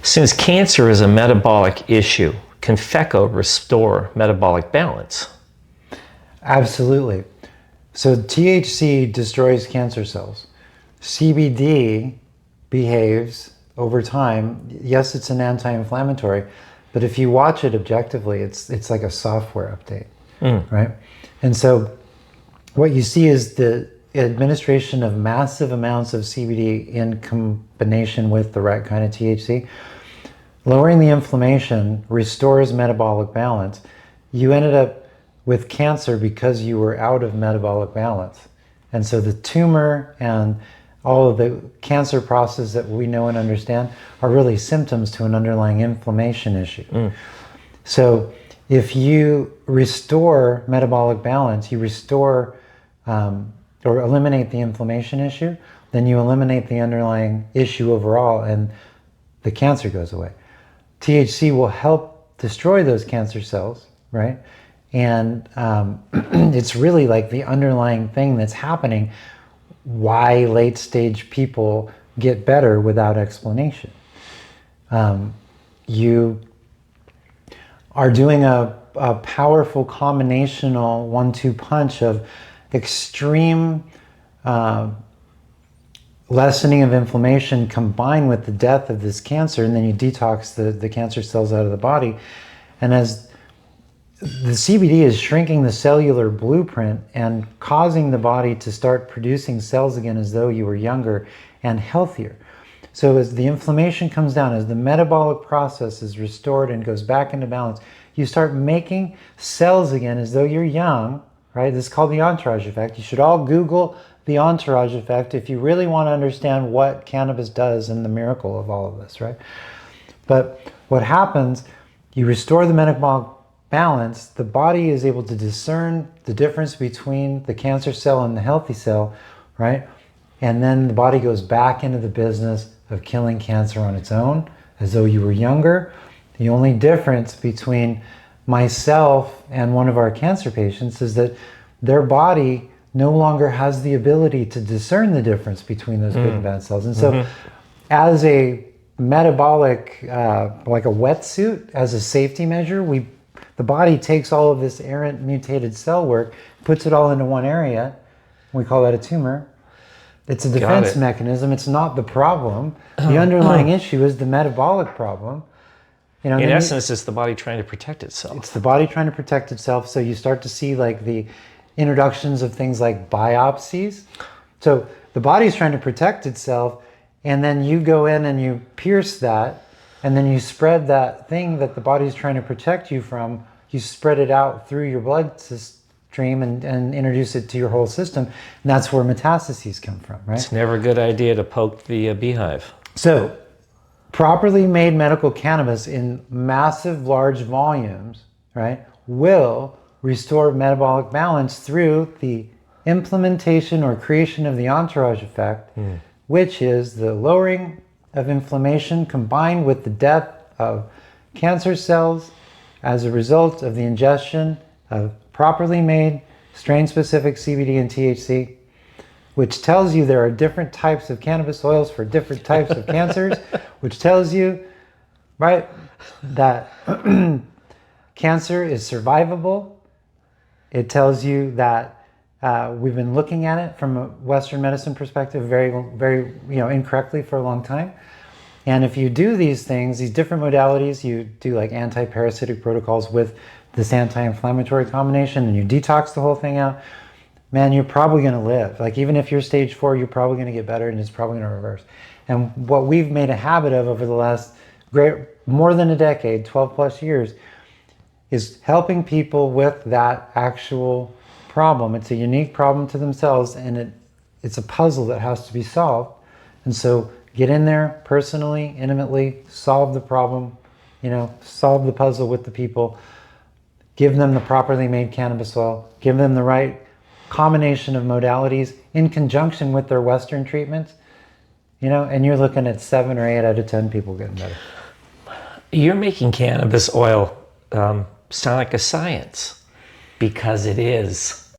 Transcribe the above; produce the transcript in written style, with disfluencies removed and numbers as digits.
Since cancer is a metabolic issue, can FECO restore metabolic balance? Absolutely. So THC destroys cancer cells. CBD behaves over time. Yes, it's an anti-inflammatory, but if you watch it objectively, it's like a software update, right? And so what you see is the administration of massive amounts of CBD in combination with the right kind of THC. Lowering the inflammation restores metabolic balance. You ended up with cancer because you were out of metabolic balance. And so the tumor and all of the cancer process that we know and understand are really symptoms to an underlying inflammation issue. So if you restore metabolic balance, you restore or eliminate the inflammation issue, then you eliminate the underlying issue overall and the cancer goes away. THC will help destroy those cancer cells, right? And it's really like the underlying thing that's happening, why late stage people get better without explanation. You are doing a powerful combinational 1-2 punch of extreme lessening of inflammation combined with the death of this cancer, and then you detox the cancer cells out of the body. And as the CBD is shrinking the cellular blueprint and causing the body to start producing cells again as though you were younger and healthier. So as the inflammation comes down, as the metabolic process is restored and goes back into balance, you start making cells again as though you're young, right? This is called the entourage effect. You should all Google the entourage effect if you really want to understand what cannabis does and the miracle of all of this, right? But what happens, you restore the metabolic balance, the body is able to discern the difference between the cancer cell and the healthy cell, right? And then the body goes back into the business of killing cancer on its own, as though you were younger. The only difference between myself and one of our cancer patients is that their body no longer has the ability to discern the difference between those good and bad cells. And so as a metabolic, like a wetsuit, as a safety measure, the body takes all of this errant mutated cell work, puts it all into one area. We call that a tumor. It's a defense mechanism. It's not the problem. The underlying issue is the metabolic problem. You know, in essence, it's the body trying to protect itself. It's the body trying to protect itself. So you start to see like the introductions of things like biopsies. So the body's trying to protect itself, and then you go in and you pierce that, and then you spread that thing that the body's trying to protect you from, you spread it out through your blood stream and introduce it to your whole system. And that's where metastases come from, right? It's never a good idea to poke the beehive. So properly made medical cannabis in massive, large volumes, right, will restore metabolic balance through the implementation or creation of the entourage effect, which is the lowering of inflammation combined with the death of cancer cells as a result of the ingestion of properly made strain-specific CBD and THC, which tells you there are different types of cannabis oils for different types of cancers, which tells you, right, that cancer is survivable. It tells you that we've been looking at it from a Western medicine perspective very, very, incorrectly for a long time. And if you do these things, these different modalities, you do like anti-parasitic protocols with this anti-inflammatory combination, and you detox the whole thing out, man, you're probably going to live. Like even if you're stage 4, you're probably going to get better, and it's probably going to reverse. And what we've made a habit of over the last more than a decade, 12 plus years, is helping people with that actual problem. It's a unique problem to themselves, and it's a puzzle that has to be solved. And so get in there personally, intimately, solve the problem, solve the puzzle with the people, give them the properly made cannabis oil, give them the right combination of modalities in conjunction with their Western treatments, and you're looking at 7 or 8 out of 10 people getting better. You're making cannabis oil sound like a science, because it is.